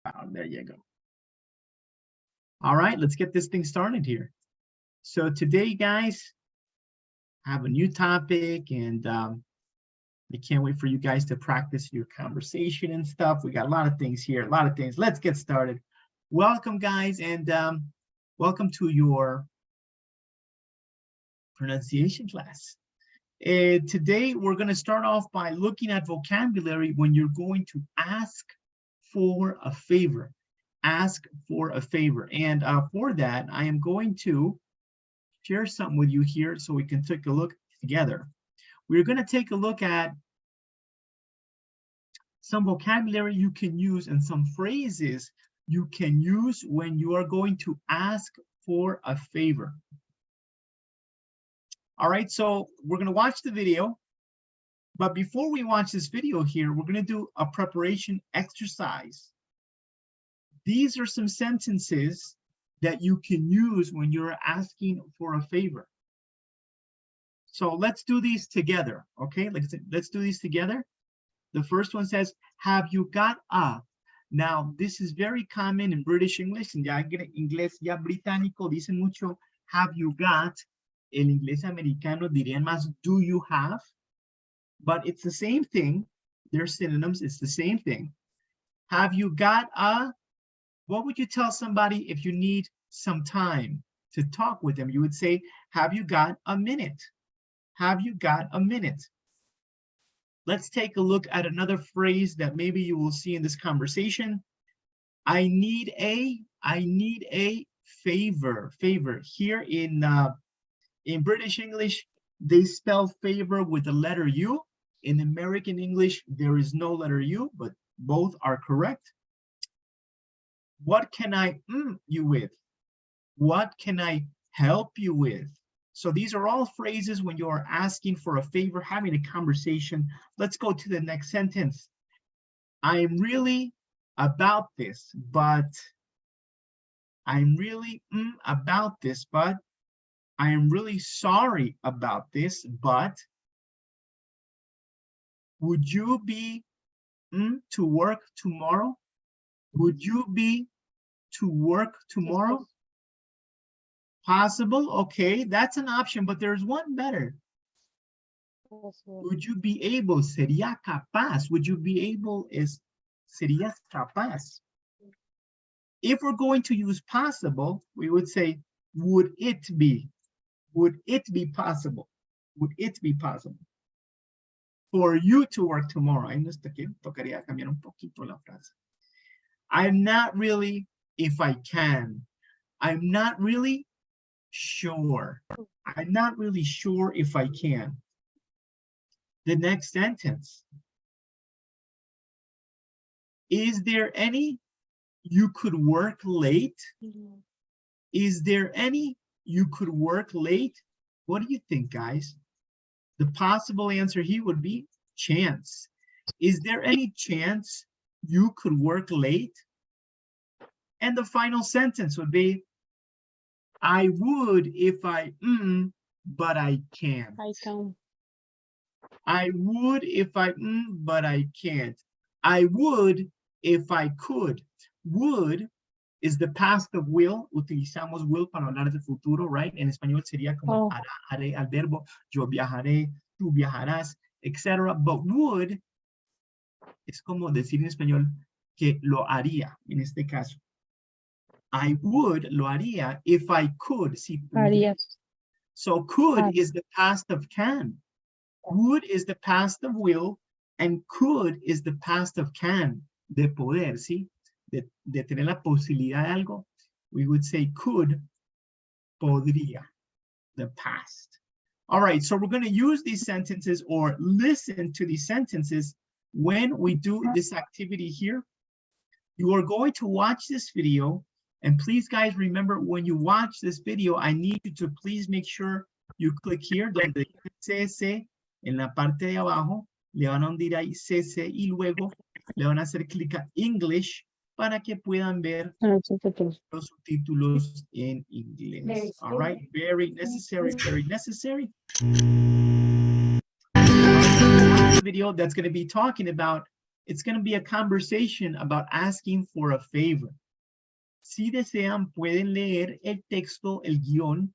There you go. All right, let's get this thing started here. So today, guys, I have a new topic, and I can't wait for you guys to practice your conversation and stuff. We got a lot of things here, a lot of things. Let's get started. Welcome, guys, and welcome to your pronunciation class. Today, we're going to start off by looking at vocabulary when you're going to ask for a favor. Ask for a favor. And for that, I am going to share something with you here so we can take a look together. We're going to take a look at some vocabulary you can use and some phrases you can use when you are going to ask for a favor. All right, so we're going to watch the video. But before we watch this video here, we're going to do a preparation exercise. These are some sentences that you can use when you're asking for a favor. So let's do these together, okay? Let's do these together. The first one says, have you got a? Now, this is very common in British English. En ya inglés ya británico dicen mucho, have you got? El inglés americano dirían más, do you have? But it's the same thing. They're synonyms. It's the same thing. Have you got a? What would you tell somebody if you need some time to talk with them? You would say, have you got a minute? Have you got a minute? Let's take a look at another phrase that maybe you will see in this conversation. I need a favor. Favor. Here in British English, they spell favor with the letter U. In American English, there is no letter U, but both are correct. What can I you with? What can I help you with? So these are all phrases when you are asking for a favor, having a conversation. Let's go to the next sentence. I'm really about this, but I'm really about this, but I am really sorry about this, but would you be to work tomorrow? Would you be to work tomorrow? Possible, okay, that's an option, but there's one better. Would you be able? Sería capaz. Would you be able is serías capaz. If we're going to use possible, we would say, would it be? Would it be possible? Would it be possible for you to work tomorrow? I know que tocaría cambiar un poquito la frase. I'm not really if I can. I'm not really sure. I'm not really sure if I can. The next sentence. Is there any you could work late? Is there any you could work late? What do you think, guys? The possible answer here would be chance. Is there any chance you could work late? And the final sentence would be, I would if I, but I can't. I can. I would if I, but I can't. I would if I could. Would is the past of will. Utilizamos will para hablar de futuro, right? En español sería como haré al verbo, yo viajaré, tú viajarás, etc. But would es como decir en español que lo haría, en este caso. I would, lo haría, if I could. Si Harías. So could is the past of can. Would is the past of will, and could is the past of can, de poder, ¿sí? De tener la posibilidad de algo. We would say could, podría, the past. All right, so we're going to use these sentences or listen to these sentences when we do this activity here. You are going to watch this video. And please, guys, remember, when you watch this video, I need you to please make sure you click here, donde dice CC, en la parte de abajo, le van a hundir ahí CC y luego le van a hacer clic a English para que puedan ver los subtítulos en inglés. All right, very necessary, very necessary. The video that's going to be talking about It's going to be a conversation about asking for a favor. Si desean, pueden leer el texto, el guión,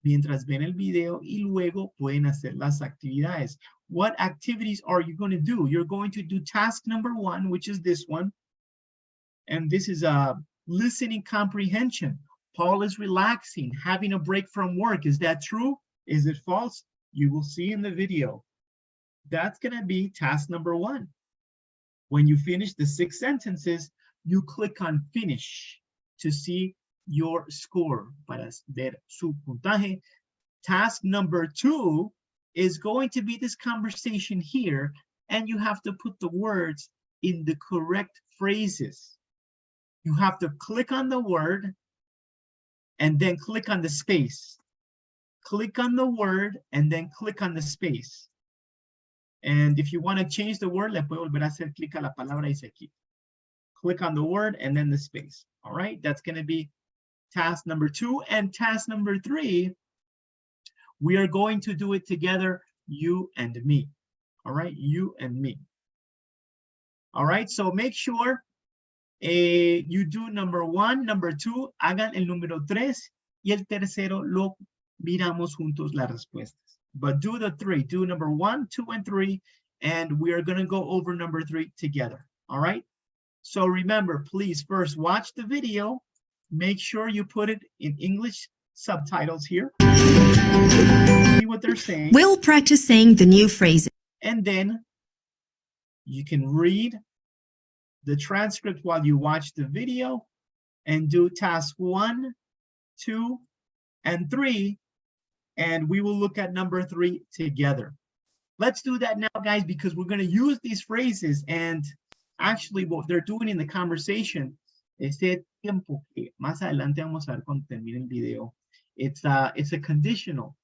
mientras ven el video y luego pueden hacer las actividades. What activities are you going to do? You're going to do task number 1, which is this one. And this is a listening comprehension. Paul is relaxing, having a break from work. Is that true? Is it false? You will see in the video. That's going to be task number 1. When you finish the 6 sentences, you click on finish to see your score, para ver su puntaje. Task number 2 is going to be this conversation here, and you have to put the words in the correct phrases. You have to click on the word and then click on the space. Click on the word and then click on the space. And if you want to change the word, le puede volver a hacer clic a la palabra y se quita. Click on the word and then the space. All right, that's going to be task number 2. And task number 3, we are going to do it together, you and me. All right, you and me. All right, so make sure you do number 1, number 2, hagan el número 3 y el tercero lo miramos juntos las respuestas. But do the 3, do number 1, 2, and 3, and we are going to go over number 3 together. All right. So remember, please first watch the video. Make sure you put it in English subtitles here. See what they're saying. We'll practice saying the new phrases. And then you can read the transcript while you watch the video and do task 1, 2, and 3. And we will look at number 3 together. Let's do that now, guys, because we're going to use these phrases. And actually, what they're doing in the conversation, este tiempo que más adelante vamos a ver cuando termine el video, it's a conditional.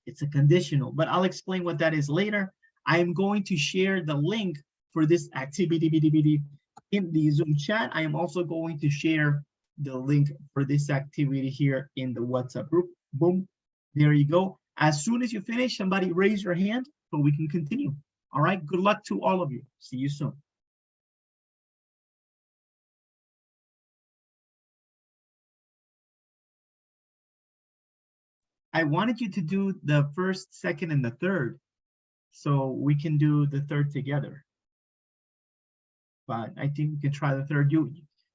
It's a conditional, but I'll explain what that is later. I am going to share the link for this activity in the Zoom chat. I am also going to share the link for this activity here in the WhatsApp group. Boom. There you go. As soon as you finish, somebody raise your hand so we can continue. All right. Good luck to all of you. See you soon. I wanted you to do the first, second, and the third so we can do the third together. But I think we can try the third.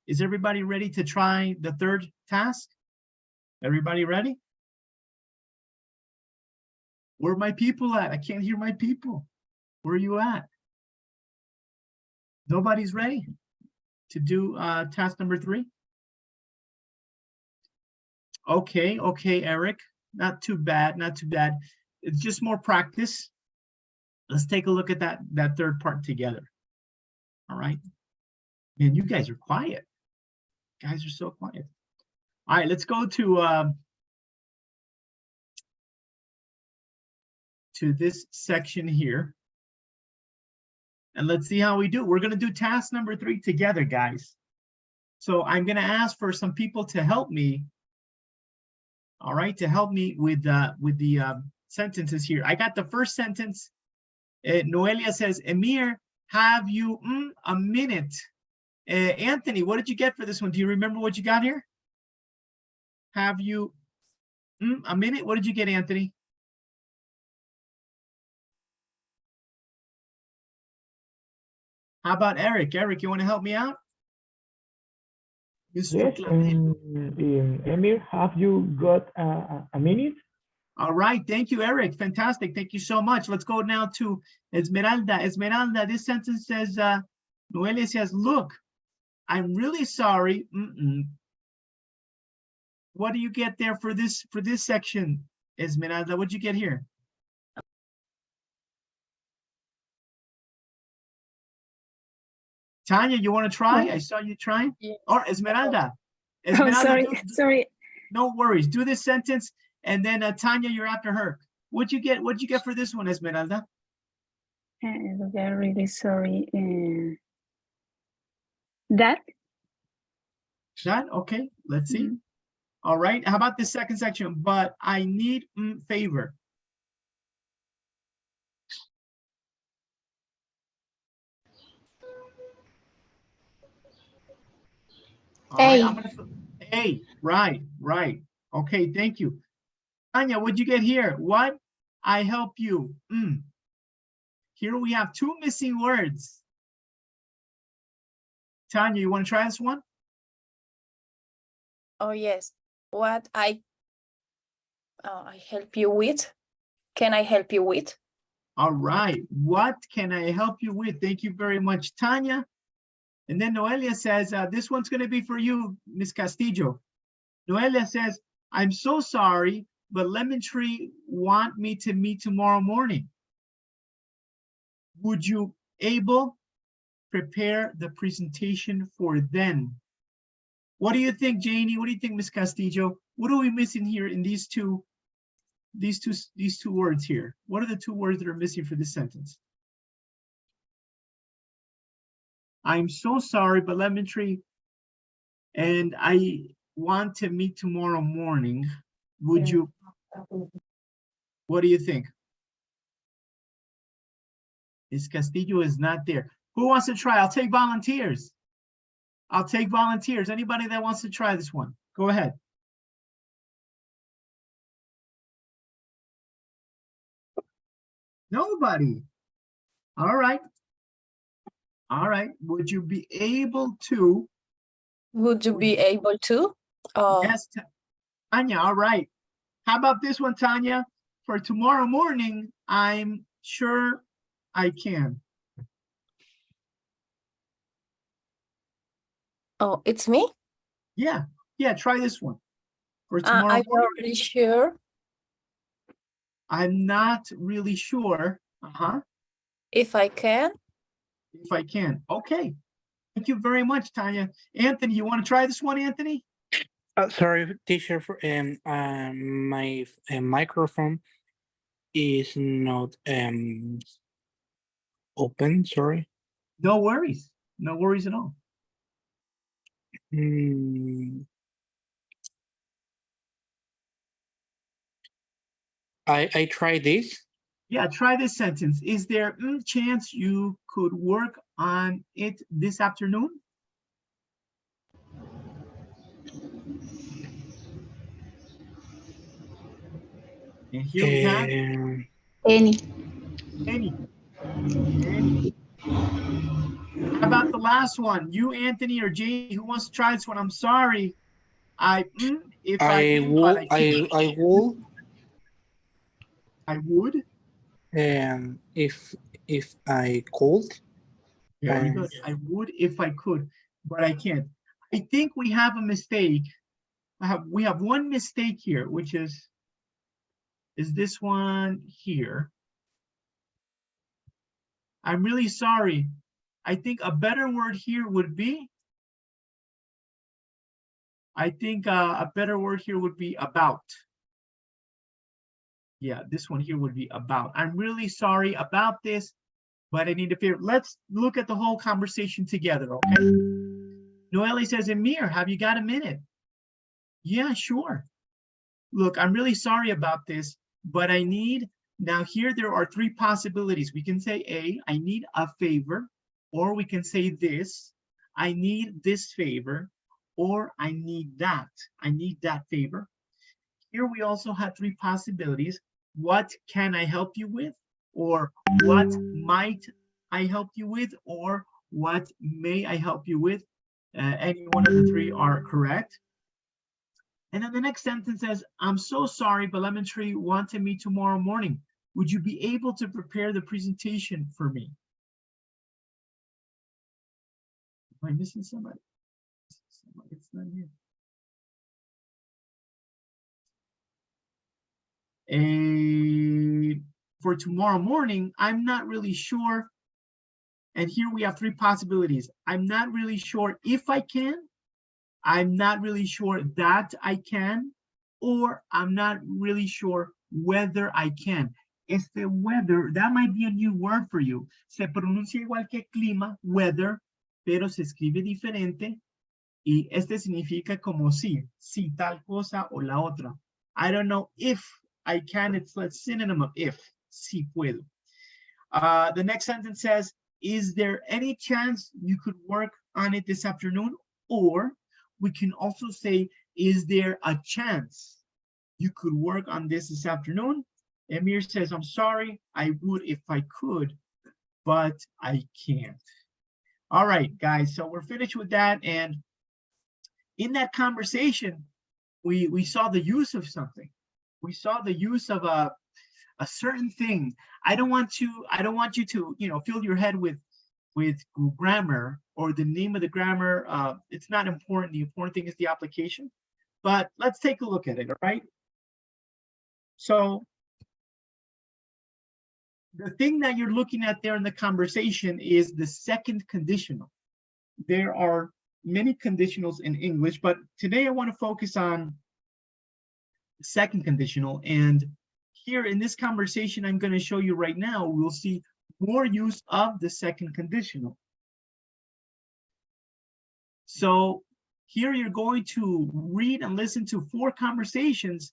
Is everybody ready to try the third task? Everybody ready? Where are my people at? I can't hear my people. Where are you at? Nobody's ready to do task number 3? Okay, Eric. Not too bad, not too bad. It's just more practice. Let's take a look at that third part together. All right. Man, you guys are quiet. You guys are so quiet. All right, let's go to this section here. And let's see how we do. We're going to do task number 3 together, guys. So I'm going to ask for some people to help me. All right, to help me with the sentences here. I got the first sentence. Noelia says, Emir, have you a minute? Anthony, what did you get for this one? Do you remember what you got here? Have you a minute? What did you get, Anthony? How about Eric? Eric, you want to help me out? Yes, Emir, have you got a minute? All right, thank you, Eric. Fantastic, thank you so much. Let's go now to Esmeralda. Esmeralda, this sentence says, Noelia says, look, I'm really sorry. What do you get there for this section, Esmeralda? What'd you get here? Tanya, you want to try? I saw you trying. Yes. Or Esmeralda. Esmeralda, sorry. No worries. Do this sentence, and then Tanya, you're after her. What'd you get? What'd you get for this one, Esmeralda? They're really sorry. That. Okay. Let's see. All right. How about this second section? But I need favor. All right, I'm gonna A, right. Okay, thank you. Tanya, what'd you get here? What? I help you. Here we have two missing words. Tanya, you want to try this one? Oh, yes. What I help you with? Can I help you with? All right. What can I help you with? Thank you very much, Tanya. And then Noelia says, this one's going to be for you, Miss Castillo. Noelia says, I'm so sorry, but Lemon Tree want me to meet tomorrow morning. Would you able prepare the presentation for then? What do you think, Janie? What do you think, Miss Castillo? What are we missing here in these two words here? What are the two words that are missing for this sentence? I'm so sorry, but Lemon Tree, and I want to meet tomorrow morning. Would you? What do you think? Miss Castillo is not there. Who wants to try? I'll take volunteers. I'll take volunteers. Anybody that wants to try this one, go ahead. Nobody. All right. All right. Would you be able to? Would you be able to? Yes, Tanya. All right. How about this one, Tanya? For tomorrow morning, I'm sure I can. Oh, it's me? Yeah. Try this one. For tomorrow I'm morning. not really sure. I'm not really sure. If I can. If I can. Okay. Thank you very much, Tanya. Anthony, you want to try this one, Anthony? Sorry, teacher. My microphone is not open. Sorry. No worries. No worries at all. I tried this. Yeah, try this sentence. Is there a chance you could work on it this afternoon? And here we have Any. How about the last one? You, Anthony, or Jane, who wants to try this one? I'm sorry. I would. If I could. Very good. I would if I could, but I can't. I think we have a mistake. We have one mistake here, which is this one here. I'm really sorry. I think a better word here would be, about. Yeah, this one here would be about. I'm really sorry about this, but I need to figure. Let's look at the whole conversation together, okay? Noelle says, Amir, have you got a minute? Yeah, sure. Look, I'm really sorry about this, but I need, now here there are three possibilities. We can say A, I need a favor, or we can say this, I need this favor, or I need that favor. Here we also have three possibilities. What can I help you with? Or what might I help you with? Or what may I help you with? Any one of the three are correct. And then the next sentence says, I'm so sorry, but Lemon Tree wanted me tomorrow morning. Would you be able to prepare the presentation for me? Am I missing somebody? It's not here. For tomorrow morning, I'm not really sure. And here we have three possibilities. I'm not really sure if I can. I'm not really sure that I can, or I'm not really sure whether I can. Este weather, that might be a new word for you. Se pronuncia igual que clima, weather, pero se escribe diferente. Y este significa como si tal cosa o la otra. I don't know if I can, it's a synonym of if, si puedo. The next sentence says, is there any chance you could work on it this afternoon? Or we can also say, is there a chance you could work on this afternoon? Emir says, I'm sorry, I would if I could, but I can't. All right, guys, so we're finished with that. And in that conversation, we saw the use of something. We saw the use of a certain thing. I don't want you to, fill your head with grammar or the name of the grammar. It's not important. The important thing is the application. But let's take a look at it, all right? So the thing that you're looking at there in the conversation is the second conditional. There are many conditionals in English, but today I want to focus on the second conditional. And here in this conversation I'm going to show you right now, we'll see more use of the second conditional. So here you're going to read and listen to 4 conversations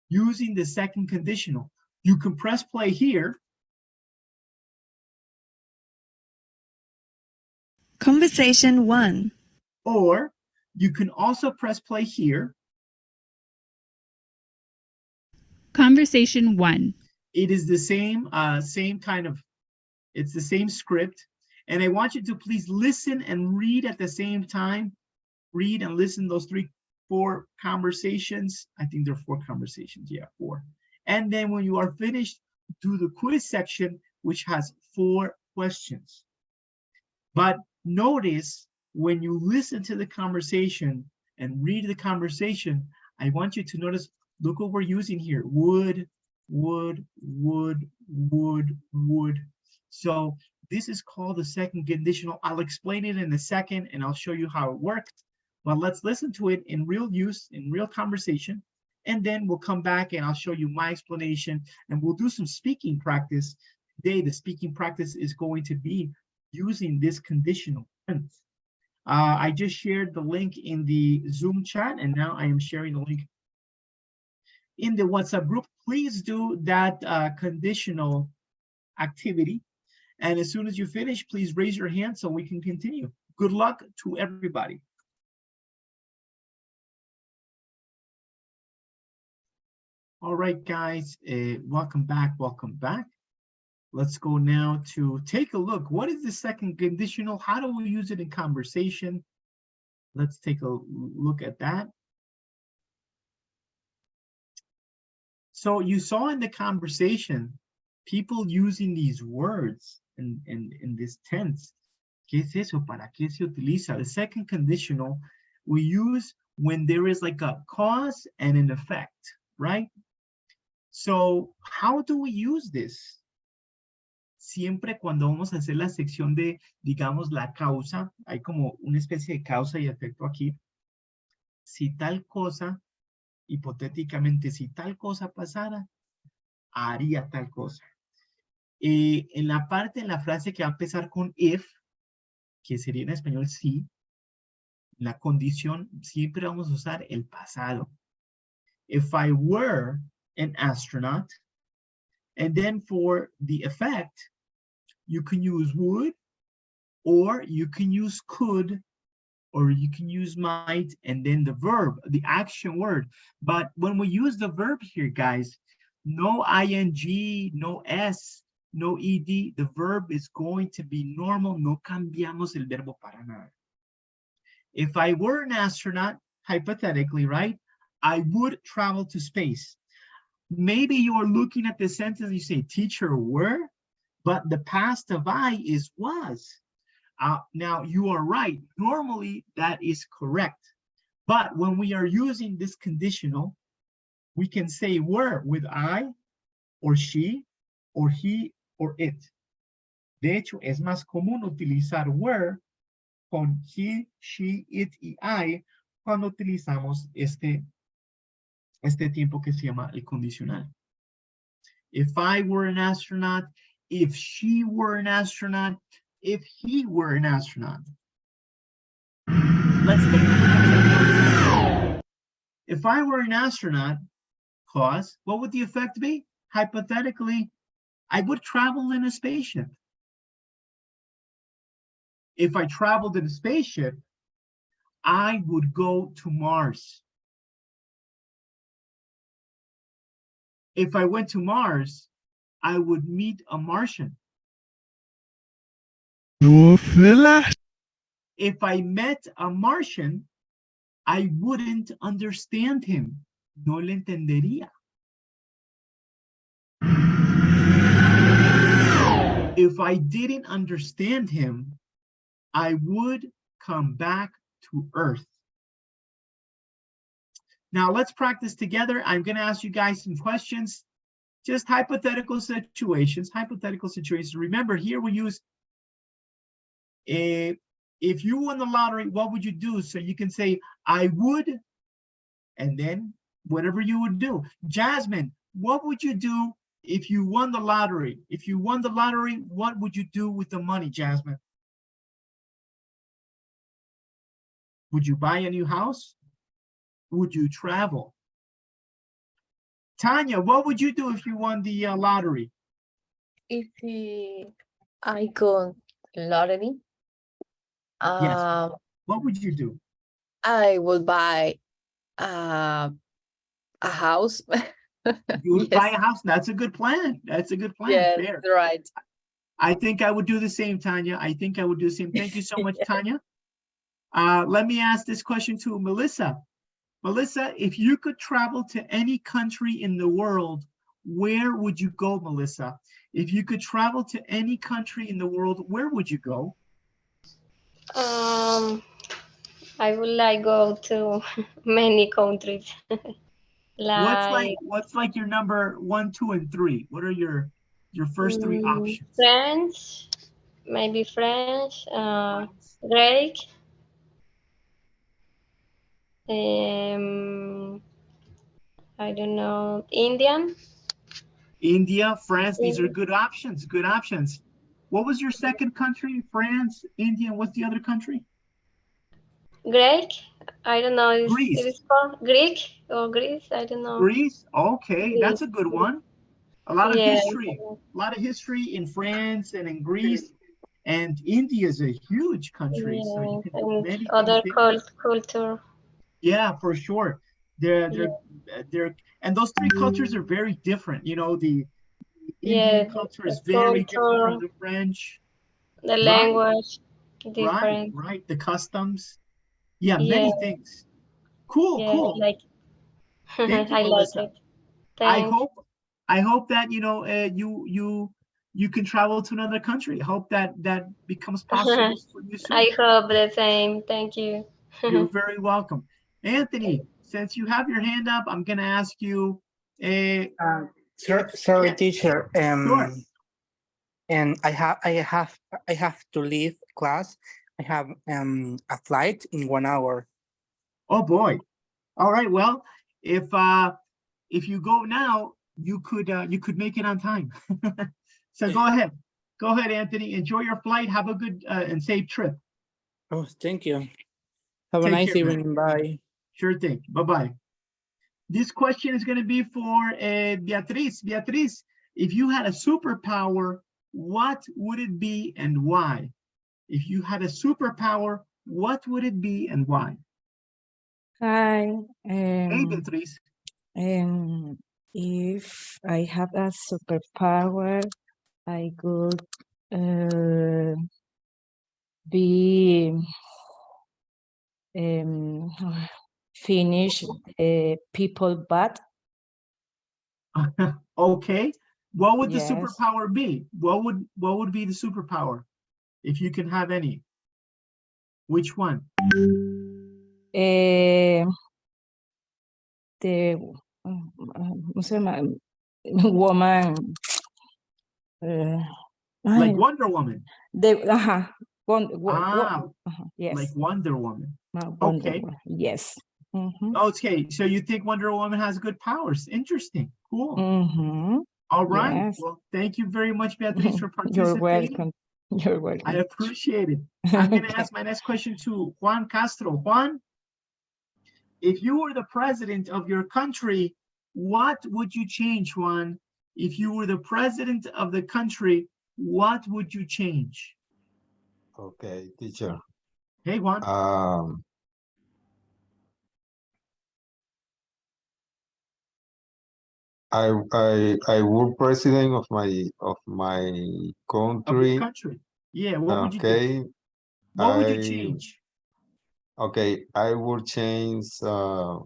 using the second conditional. You can press play here. Conversation 1. Or you can also press play here. Conversation 1. It is the same it's the same script. And I want you to please listen and read at the same time. Read and listen those 4 conversations. I think there are 4 conversations. Yeah, 4. And then when you are finished, do the quiz section, which has 4 questions. But notice when you listen to the conversation and read the conversation, I want you to notice, look what we're using here. Would. So this is called the second conditional. I'll explain it in a second and I'll show you how it works. But let's listen to it in real use, in real conversation. And then we'll come back and I'll show you my explanation and we'll do some speaking practice. Today, the speaking practice is going to be using this conditional tense. I just shared the link in the Zoom chat and now I am sharing the link in the WhatsApp group. Please do that conditional activity. And as soon as you finish, please raise your hand so we can continue. Good luck to everybody. All right, guys, welcome back, welcome back. Let's go now to take a look. What is the second conditional? How do we use it in conversation? Let's take a look at that. So you saw in the conversation, people using these words in this tense. ¿Qué es eso? ¿Para qué se utiliza? The second conditional we use when there is like a cause and an effect, right? So how do we use this? Siempre cuando vamos a hacer la sección de, digamos, la causa, hay como una especie de causa y efecto aquí. Si tal cosa, hipotéticamente, si tal cosa pasara, haría tal cosa. En la parte, en la frase que va a empezar con if, que sería en español sí, la condición, siempre vamos a usar el pasado. If I were an astronaut, and then for the effect, you can use would, or you can use could, or you can use might, and then the verb, the action word. But when we use the verb here, guys, no ing, no s, no ed, the verb is going to be normal. No cambiamos el verbo para nada. If I were an astronaut, hypothetically, right, I would travel to space. Maybe you are looking at the sentence and you say, teacher, were, but the past of I is was. Now, you are right. Normally, that is correct. But when we are using this conditional, we can say were with I, or she, or he, or it. De hecho, es más común utilizar were con he, she, it y I cuando utilizamos este tiempo que se llama el condicional. If I were an astronaut, if she were an astronaut, if he were an astronaut. Let's take a look at it. If I were an astronaut, cause, what would the effect be? Hypothetically, I would travel in a spaceship. If I traveled in a spaceship, I would go to Mars. If I went to Mars, I would meet a Martian. If I met a Martian, I wouldn't understand him. No le entendería. If I didn't understand him, I would come back to Earth. Now let's practice together. I'm going to ask you guys some questions, just hypothetical situations. Remember, here we use if you won the lottery, what would you do? So you can say, I would, and then whatever you would do. Jasmine, what would you do if you won the lottery? If you won the lottery, what would you do with the money, Jasmine? Would you buy a new house? Would you travel? Tanya, what would you do if you won the lottery? If I got lottery, Yes. What would you do? I would buy a house. You would buy a house. That's a good plan. That's a good plan. Yes, Fair. right. I think I would do the same, Tanya. I think I would do the same. Thank you so much, Tanya. Let me ask this question to Melissa. Melissa, if you could travel to any country in the world, where would you go, Melissa? If you could travel to any country in the world, where would you go? I would like go to many countries. What's like your number 1, 2, and 3? What are your first 3 options? France, maybe France, Greek, I don't know, Indian. India, France, these are good options, good options. What was your second country? France, India, what's the other country? Greek, I don't know, Greece. it is called Greek or Greece, I don't know. Greece, okay, that's a good one. A lot of history, in France and in Greece, and India is a huge country, so you can do many other things. culture. Yeah, for sure. They're and those 3 cultures are very different. You know, the Indian culture is very different from the French. The language, different. Right. The customs. Yeah, many things. Cool. Like Thank you, I Melissa. like it. I hope that you can travel to another country. I hope that becomes possible for you soon. I hope the same. Thank you. You're very welcome. Anthony, since you have your hand up, I'm going to ask you. Sorry, teacher. Sure. And I have to leave class. I have a flight in 1 hour. Oh boy. All right. Well, if you go now, you could make it on time. So go ahead, Anthony. Enjoy your flight. Have a good and safe trip. Oh, thank you. Have Take a nice care, evening. man. Bye. Sure thing. Bye-bye. This question is going to be for Beatriz. Beatriz, if you had a superpower, what would it be and why? If you had a superpower, what would it be and why? Hi. Hey, Beatriz. If I have a superpower, I could be finish people bad. Okay. What would the Yes. superpower be? What would be the superpower if you can have any? Which one? The woman. Like Wonder Woman. Yes. Like Wonder Woman. Wonder Okay. Woman. Yes. Okay, so you think Wonder Woman has good powers? Interesting. Cool. All right. Yes. Well, thank you very much, Beatriz, for You're participating. welcome. You're welcome. I appreciate it. I'm going to Okay. ask my next question to Juan Castro. Juan, if you were the president of your country, what would you change, Juan? If you were the president of the country, what would you change? Okay, teacher. Hey, Juan. I would president of my Of your country. country. Yeah, what would you do? Okay. What would you change? Okay, I will change the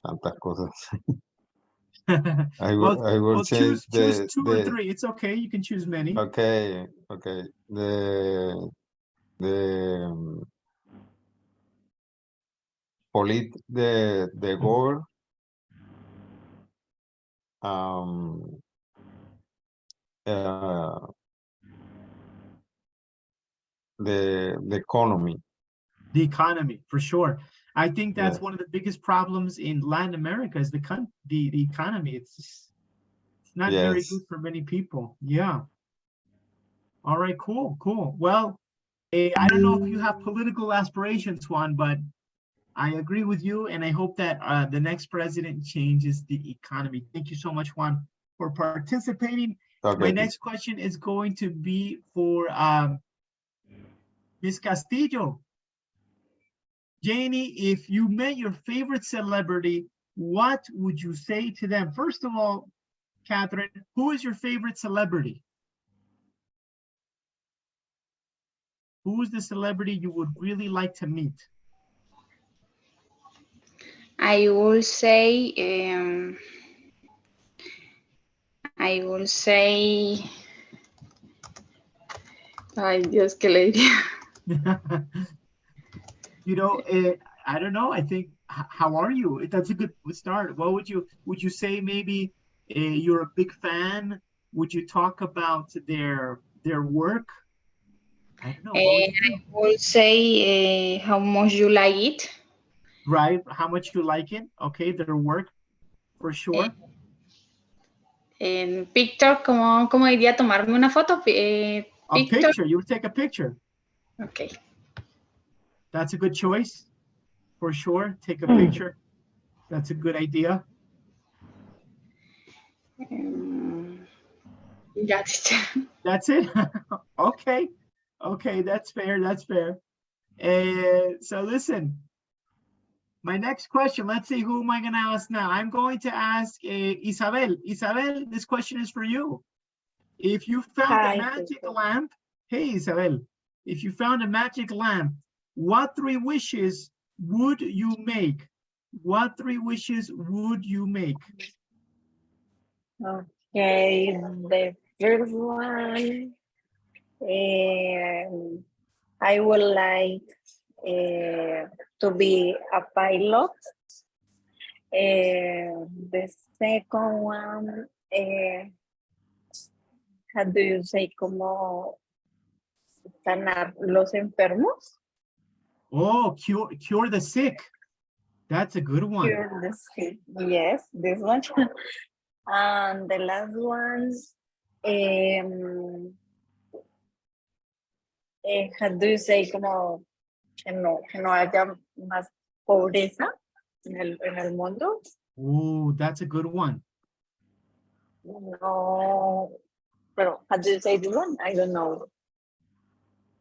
tantas cosas. I Well, will change choose two or three. It's okay. You can choose many. okay, the the goal uh the economy. The economy, for sure. I think that's Yeah. one of the biggest problems in Latin America is the economy. It's not very Yes. good for many people. Yeah. All right, cool. Well, I don't know if you have political aspirations, Juan, but I agree with you, and I hope that the next president changes the economy. Thank you so much, Juan, for participating. Okay. My next question is going to be for Ms. Castillo. Janie, if you met your favorite celebrity, what would you say to them? First of all, Catherine, who is your favorite celebrity? Who is the celebrity you would really like to meet? I will say, ay Dios, ¿qué le diría? You know, I don't know. I think, how are you? That's a good start. What would you say? Maybe you're a big fan. Would you talk about their work? I don't know. What would you do? I will say how much you like it. Right? How much you like it? Okay, their work, for sure. Picture, ¿cómo diría tomarme una foto? A picture. You would take a picture. Okay. That's a good choice, for sure. Take a picture. That's a good idea. That's it. That's it. Okay, that's fair. So listen, my next question. Let's see, who am I going to ask now? I'm going to ask Isabel. Isabel, this question is for you. If you found a magic lamp, hey Isabel, if you found a magic lamp, what 3 wishes would you make? What 3 wishes would you make? Okay, the first one, I would like to be a pilot. The second one, how do you say, como sanar los enfermos? Oh, cure the sick. That's a good one. Cure the sick. Yes, this one. And the last one, how do you say, como que no haya más pobreza en el mundo. Oh, that's a good one. No, pero how do you say this one? I don't know.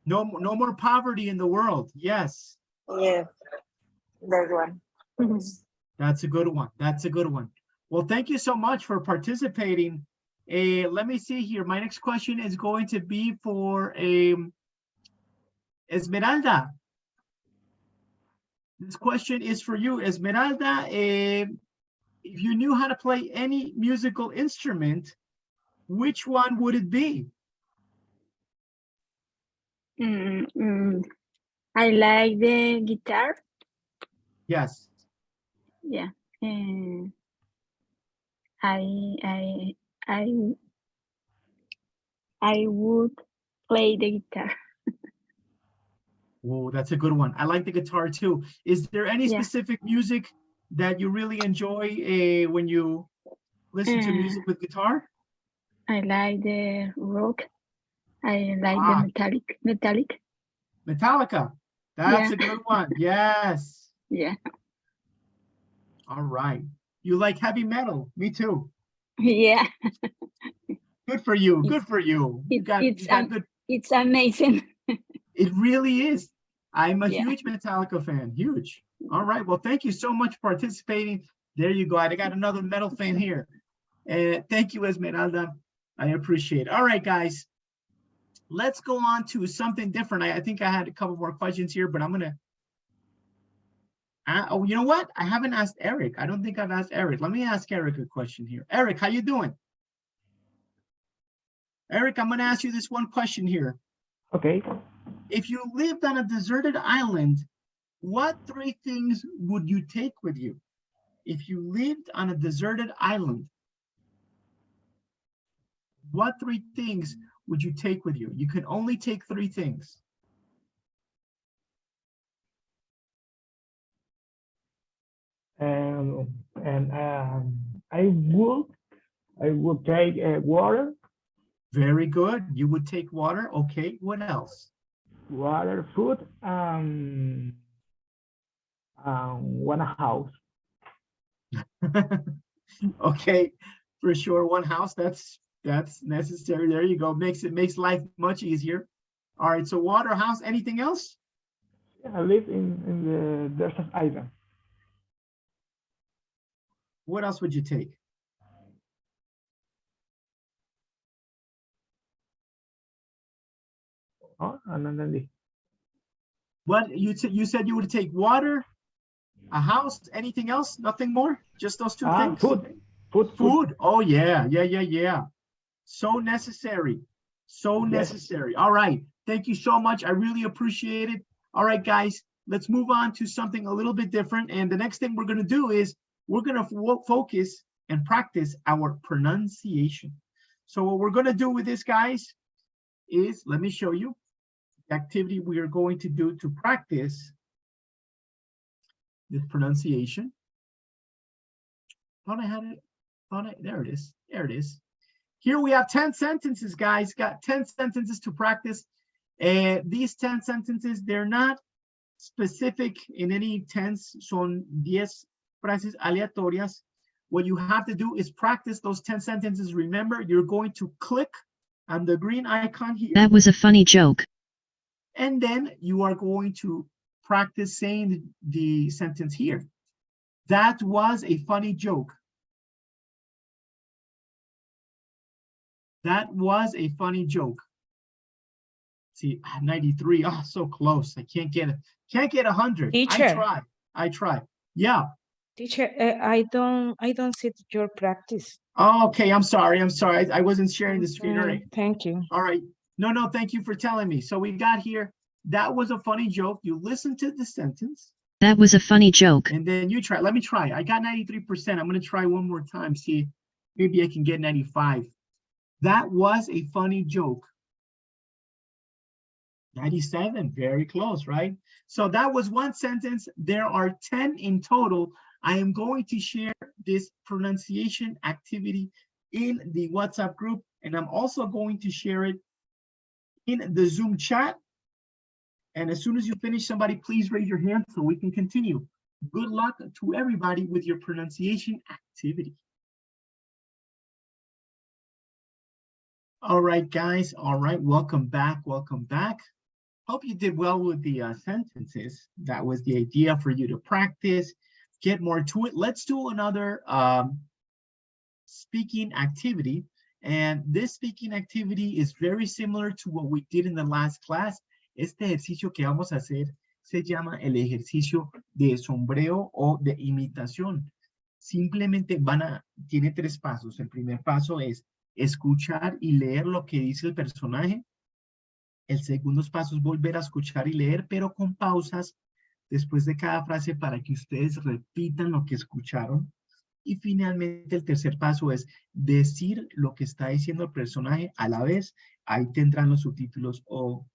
No more poverty in the world. Yes. Yes, that one. That's a good one. That's a good one. Well, thank you so much for participating. Let me see here. My next question is going to be for Esmeralda. This question is for you, Esmeralda. If you knew how to play any musical instrument, which one would it be? I like the guitar. Yes. Yeah. I would play the guitar. Oh, that's a good one. I like the guitar too. Is there any specific music that you really enjoy when you listen to music with guitar? I like the rock. I like the metallic. Metallica. That's a good one. Yes. Yeah. All right. You like heavy metal? Me too. Yeah. Good for you. Good for you. You got good. It's amazing. It really is. I'm a Yeah. huge Metallica fan, huge. All right, well, thank you so much for participating. There you go. I got another metal fan here. Thank you, Esmeralda. I appreciate it. All right, guys. Let's go on to something different. I think I had a couple more questions here, but I'm going to. Oh, you know what? I haven't asked Eric. I don't think I've asked Eric. Let me ask Eric a question here. Eric, how you doing? Eric, I'm going to ask you this one question here. Okay. If you lived on a deserted island, what 3 things would you take with you? If you lived on a deserted island, what 3 things would you take with you? You can only take 3 things. And I would take water. Very good. You would take water. Okay. What else? Water, food, one house. Okay, for sure. One house. That's necessary. There you go. Makes life much easier. All right. So water, house. Anything else? I live in the desert island. What else would you take? Oh, and then What you said you would take water, a house, anything else? Nothing more? Just those 2 things? Food. Oh yeah. So necessary. So necessary. All right. Thank you so much. I really appreciate it. All right, guys, let's move on to something a little bit different. And the next thing we're going to do is we're going to focus and practice our pronunciation. So what we're going to do with this, guys, is let me show you the activity we are going to do to practice this pronunciation. Thought I had it. There it is. There it is. Here we have 10 sentences, guys. Got 10 sentences to practice. And these 10 sentences, they're not specific in any tense. Son 10 frases aleatorias. What you have to do is practice those 10 sentences. Remember, you're going to click on the green icon here. That was a funny joke. And then you are going to practice saying the sentence here. That was a funny joke. That was a funny joke. See, 93. Oh, so close. I can't get 100. Teacher. I try. Yeah. Teacher, I don't see your practice. Oh, okay. I'm sorry. I wasn't sharing the screen. All right. Thank you. All right. No, thank you for telling me. So we got here. That was a funny joke. You listen to the sentence. That was a funny joke. And then you try. Let me try. I got 93%. I'm going to try one more time. See, maybe I can get 95. That was a funny joke. 97, very close, right? So that was one sentence. There are 10 in total. I am going to share this pronunciation activity in the WhatsApp group, and I'm also going to share it in the Zoom chat. And as soon as you finish, somebody please raise your hand so we can continue. Good luck to everybody with your pronunciation activity. All right, guys. All right, welcome back. Welcome back. Hope you did well with the sentences. That was the idea for you to practice, get more to it. Let's do another speaking activity. And this speaking activity is very similar to what we did in the last class. Este ejercicio que vamos a hacer se llama el ejercicio de sombreo o de imitación. Simplemente tiene 3 pasos. El primer paso es escuchar y leer lo que dice el personaje. El segundo paso es volver a escuchar y leer, pero con pausas después de cada frase para que ustedes repitan lo que escucharon. Y finalmente el tercer paso es decir lo que está diciendo el personaje a la vez. Ahí tendrán los subtítulos o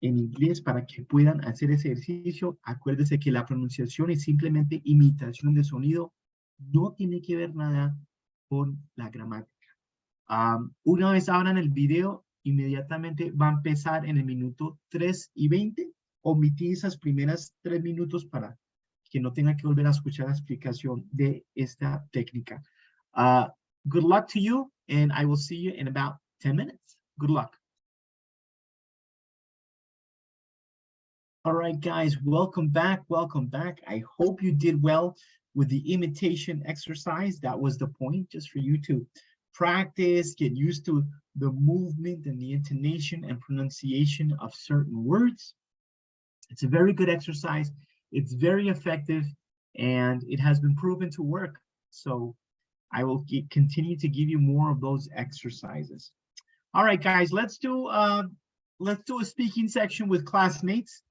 en inglés para que puedan hacer ese ejercicio. Acuérdense que la pronunciación es simplemente imitación de sonido. No tiene que ver nada con la gramática. Una vez abran el video, inmediatamente va a empezar en el minuto 3 y 20. Omití esas primeras 3 minutos para que no tenga que volver a escuchar la explicación de esta técnica. Good luck to you, and I will see you in about 10 minutes. Good luck. All right, guys, welcome back. Welcome back. I hope you did well with the imitation exercise. That was the point, just for you to practice, get used to the movement and the intonation and pronunciation of certain words. It's a very good exercise. It's very effective, and it has been proven to work. So I will continue to give you more of those exercises. All right, guys, let's do a speaking section with classmates.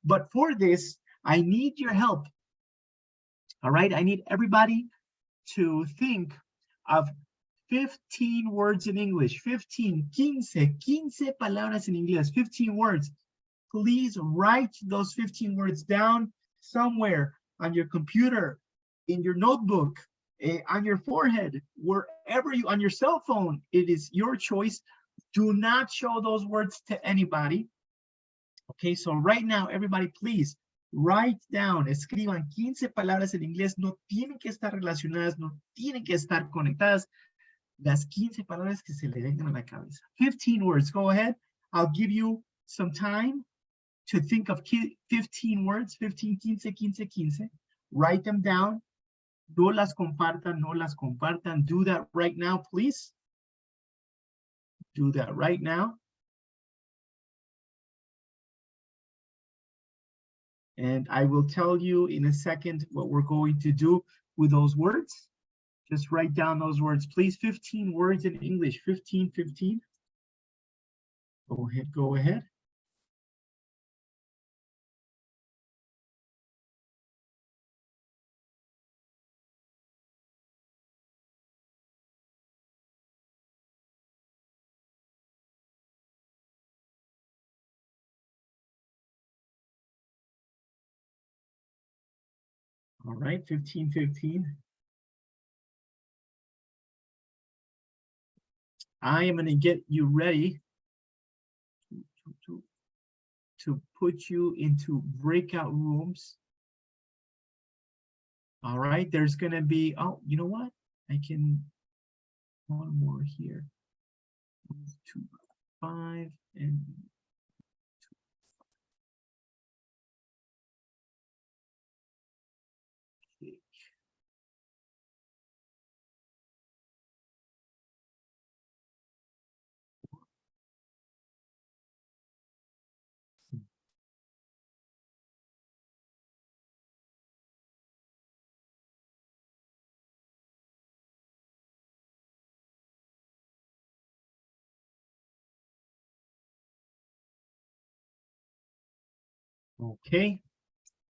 But for this, I need your help. All right, I need everybody to think of 15 words in English. 15 palabras en inglés, 15 words. Please write those 15 words down somewhere on your computer, in your notebook, on your forehead, wherever you, on your cell phone. It is your choice. Do not show those words to anybody. Okay, so right now, everybody, please write down, escriban 15 palabras en inglés. No tienen que estar relacionadas, no tienen que estar conectadas. Las 15 palabras que se le vengan a la cabeza. 15 words, go ahead. I'll give you some time to think of 15 words, 15, 15. Write them down. No las compartan, no las compartan. Do that right now, please. Do that right now. And I will tell you in a second what we're going to do with those words. Just write down those words, please. 15 words in English, 15. Go ahead. All right, 15. I am going to get you ready to put you into breakout rooms. All right, there's going to be, oh, you know what? I can, one more here. 2, 5, and 2. Okay.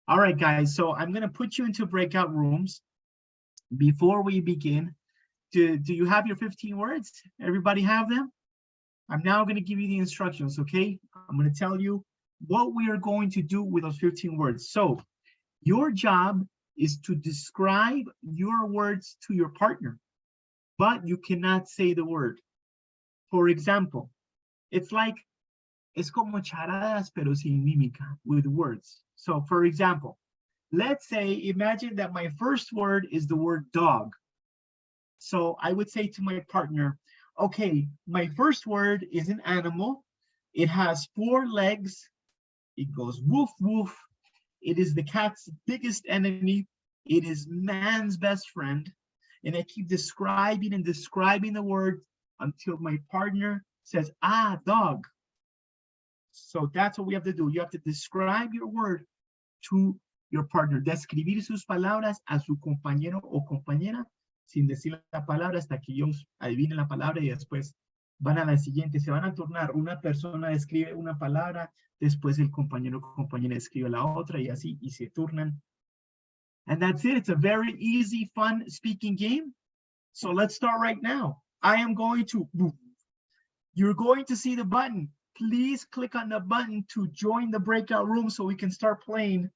All right, guys. So I'm going to put you into breakout rooms. Before we begin, do you have your 15 words? Everybody have them? I'm now going to give you the instructions, okay? I'm going to tell you what we are going to do with those 15 words. So your job is to describe your words to your partner, but you cannot say the word. For example, it's like, es como charadas, pero sin mímica, with words. So for example, let's say, imagine that my first word is the word dog. So I would say to my partner, okay, my first word is an animal. It has 4 legs. It goes woof, woof. It is the cat's biggest enemy. It is man's best friend. And I keep describing the word until my partner says, ah, dog. So that's what we have to do. You have to describe your word to your partner. Describir sus palabras a su compañero o compañera sin decir la palabra hasta que ellos adivinen la palabra y después van a la siguiente. Se van a turnar. Una persona describe una palabra, después el compañero o compañera describe la otra y así, y se turnan. And that's it. It's a very easy, fun speaking game. So let's start right now. I am going to, you're going to see the button. Please click on the button to join the breakout room so we can start playing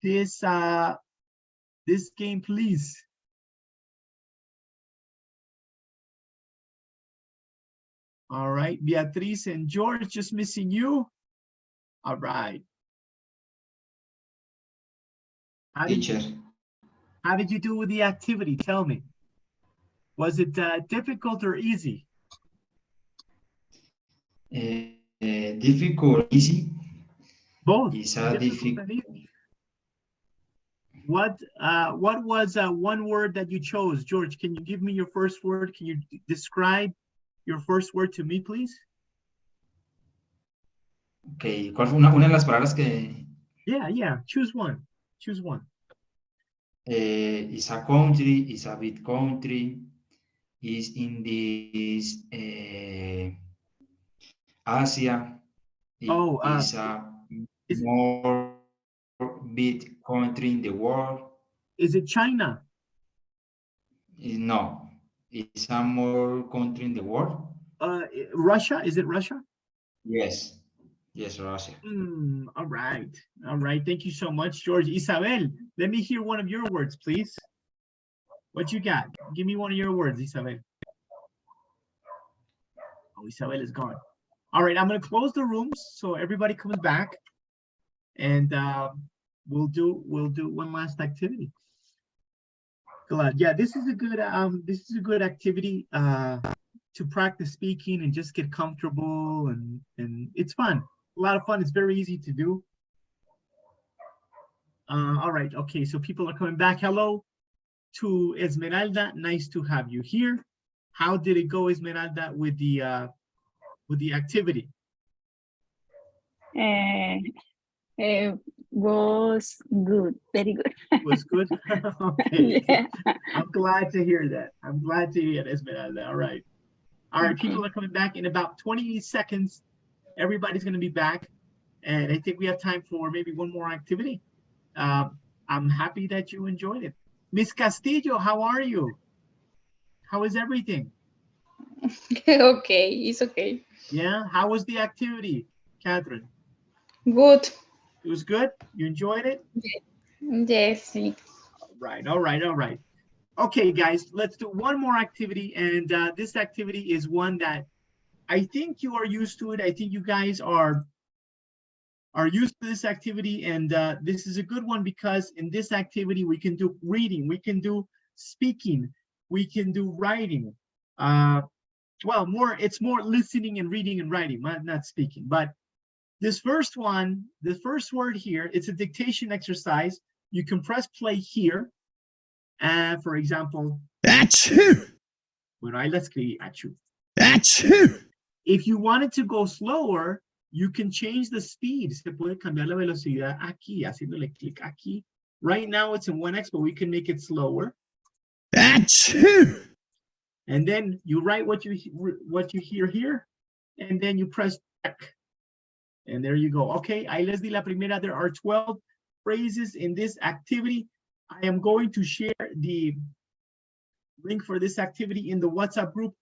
this game, please. All right, Beatriz and George, just missing you. All right. How did you do with the activity? Tell me. Was it difficult or easy? Difficult, easy. Both. Isa difficult and easy. What was one word that you chose? George, can you give me your first word? Can you describe your first word to me, please? Ok, ¿cuál fue una de las palabras que Yeah. Choose one. Choose one. is a country, is a big country, is in this Asia, Oh, is a more big country in the world. Is it China? No, it's a more country in the world. Russia? Is it Russia? Yes, Russia. All right. Thank you so much, George. Isabel, let me hear one of your words, please. What you got? Give me one of your words, Isabel. Oh, Isabel is gone. All right, I'm going to close the rooms so everybody comes back, and we'll do one last activity. Glad. Yeah, this is a good activity to practice speaking and just get comfortable, and it's fun. A lot of fun. It's very easy to do. All right. Okay. So people are coming back. Hello to Esmeralda. Nice to have you here. How did it go, Esmeralda, with the activity? Was good. Very good. Was good. Okay. Yeah. I'm glad to hear that. I'm glad to hear it, Esmeralda. All right. People are coming back in about 20 seconds. Everybody's going to be back. And I think we have time for maybe one more activity. I'm happy that you enjoyed it. Miss Castillo, how are you? How is everything? Okay, it's okay. Yeah. How was the activity, Catherine? Good. It was good? You enjoyed it? Yes. All right. Okay, guys, let's do one more activity. And this activity is one that I think you are used to it. I think you guys are used to this activity. And this is a good one because in this activity, we can do reading, we can do speaking, we can do writing. Well, it's more listening and reading and writing, not speaking. But this first one, the first word here, it's a dictation exercise. You can press play here. For example, achoo. Bueno, ahí la escribí, achoo. Achoo. If you wanted to go slower, you can change the speed. Se puede cambiar la velocidad aquí, haciéndole clic aquí. Right now it's in 1x, but we can make it slower. Achoo. And then you write what you hear here, and then you press check. And there you go. Okay, ahí les di la primera. There are 12 phrases in this activity. I am going to share the link for this activity in the WhatsApp group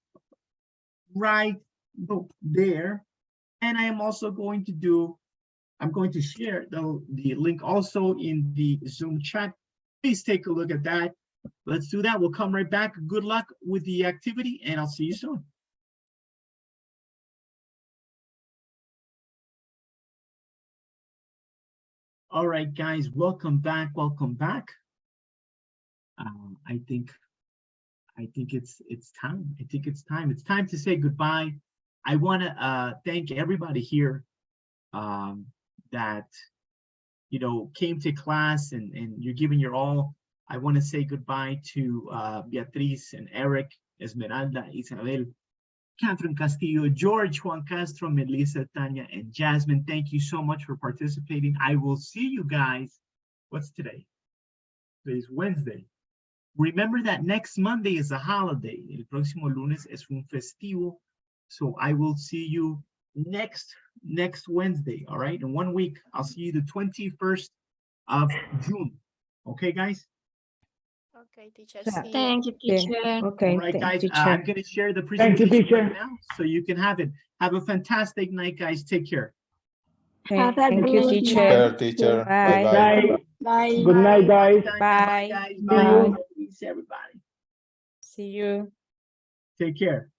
right there. And I am also going to share the link also in the Zoom chat. Please take a look at that. Let's do that. We'll come right back. Good luck with the activity, and I'll see you soon. All right, guys, welcome back. I think it's time. It's time to say goodbye. I want to thank everybody here that came to class and you're giving your all. I want to say goodbye to Beatriz and Eric, Esmeralda, Isabel, Catherine Castillo, George, Juan Castro, Melissa, Tanya, and Jasmine. Thank you so much for participating. I will see you guys. What's today? Today's Wednesday. Remember that next Monday is a holiday. El próximo lunes es un festivo. So I will see you next Wednesday. All right. In 1 week, I'll see you the 21st of June. Okay, guys? Okay, teacher. Thank you, teacher. Okay, all right, guys. teacher. I'm going to share the Thank you, presentation teacher. right now so you can have it. Have a fantastic night, guys. Take care. Have a Thank you, good teacher. Teacher. Bye. Bye-bye. Bye. Good night, guys. Bye, guys. See Bye. you. Peace, everybody. See you. Take care.